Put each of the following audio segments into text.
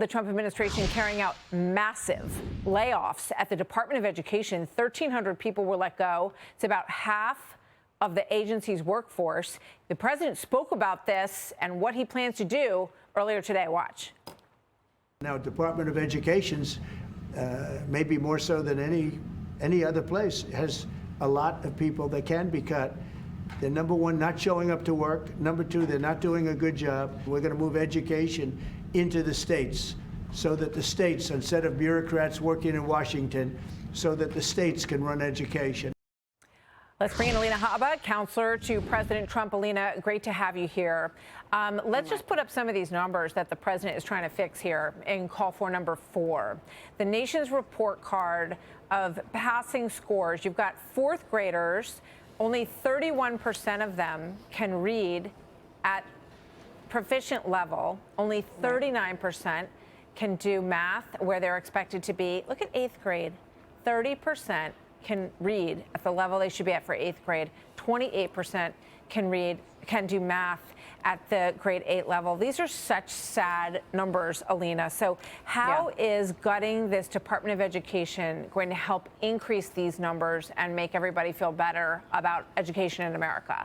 The Trump administration carrying out massive layoffs at the Department of Education. 1,300 people were let go. It's about half of the agency's workforce. The president spoke about this and what he plans to do earlier today. Watch. Now, Department of Education's, maybe more so than any other place, has a lot of people that can be cut. They're, number one, not showing up to work. Number two, they're not doing a good job. We're going to move education into the states so that the states, instead of bureaucrats working in Washington, so that the states can run education. Let's bring in Alina Habba, counselor to President Trump. Alina, great to have you here. Let's just put up some of these numbers that the president is trying to fix here in call for number 4. The nation's report card of passing scores. You've got fourth graders. Only 31% of them can read at proficient level. Only 39% can do math where they're expected to be. Look at 8th grade. 30% can read at the level they should be at for 8th grade. 28% can do math at the grade 8 level. These are such sad numbers, Alina. So how is gutting this Department of Education going to help increase these numbers and make everybody feel better about education in America?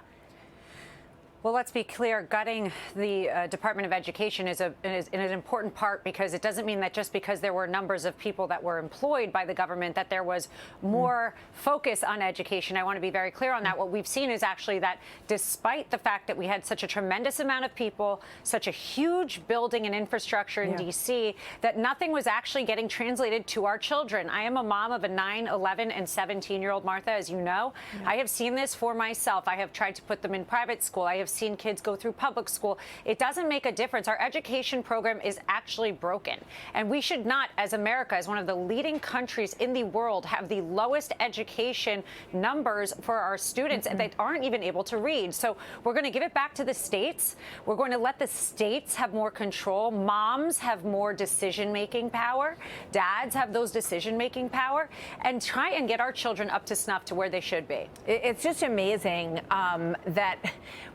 Well, let's be clear, gutting the Department of Education is an important part, because it doesn't mean that just because there were numbers of people that were employed by the government that there was more focus on education. I want to be very clear on that. What we've seen is actually that despite the fact that we had such a tremendous amount of people, such a huge building and infrastructure in D.C., that nothing was actually getting translated to our children. I am a mom of a 9, 11, and 17-year-old, Martha, as you know. I have seen this for myself. I have tried to put them in private school. I have seen kids go through public school. It doesn't make a difference. Our education program is actually broken. And we should not, as America, as one of the leading countries in the world, have the lowest education numbers for our students that aren't even able to read. So we're going to give it back to the states. We're going to let the states have more control. Moms have more decision-making power. Dads have those decision-making power, and try and get our children up to snuff to where they should be. It's just amazing that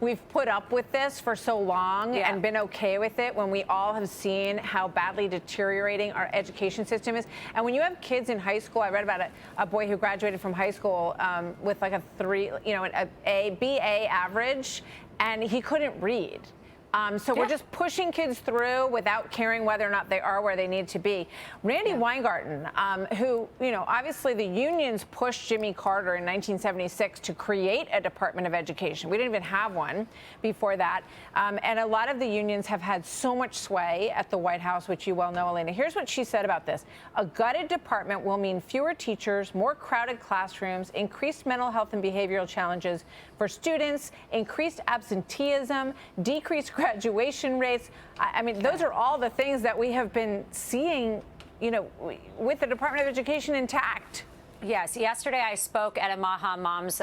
we've put up with this for so long and been okay with it when we all have seen how badly deteriorating our education system is. And when you have kids in high school, I read about a boy who graduated from high school with like a BA average, and he couldn't read. So we're just pushing kids through without caring whether or not they are where they need to be. Randy Weingarten, who, obviously the unions pushed Jimmy Carter in 1976 to create a Department of Education. We didn't even have one before that. And a lot of the unions have had so much sway at the White House, which you well know, Alina. Here's what she said about this. A gutted department will mean fewer teachers, more crowded classrooms, increased mental health and behavioral challenges for students, increased absenteeism, decreased graduation rates. I mean, those are all the things that we have been seeing, with the Department of Education intact. Yes. Yesterday, I spoke at a Maha Moms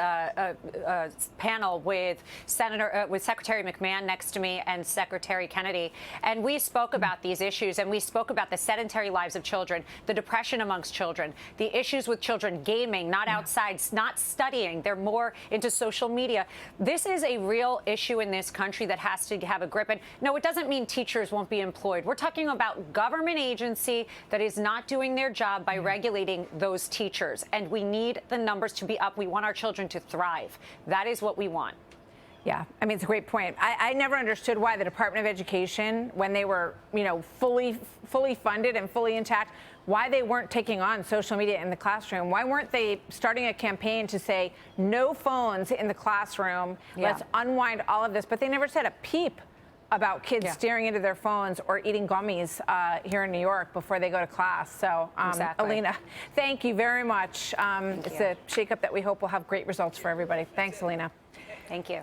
panel with Secretary McMahon next to me and Secretary Kennedy, and we spoke about these issues, and we spoke about the sedentary lives of children, the depression amongst children, the issues with children gaming, not outside, not studying. They're more into social media. This is a real issue in this country that has to have a grip. And no, it doesn't mean teachers won't be employed. We're talking about government agency that is not doing their job by regulating those teachers. And we need the numbers to be up. We want our children to thrive. That is what we want. Yeah, I mean, it's a great point. I never understood why the Department of Education, when they were, fully funded and fully intact, why they weren't taking on social media in the classroom. Why weren't they starting a campaign to say no phones in the classroom? Let's unwind all of this. But they never said a peep about kids staring into their phones or eating gummies here in New York before they go to class. So, Alina, thank you very much. It's a shakeup that we hope will have great results for everybody. Thanks, Alina. Thank you.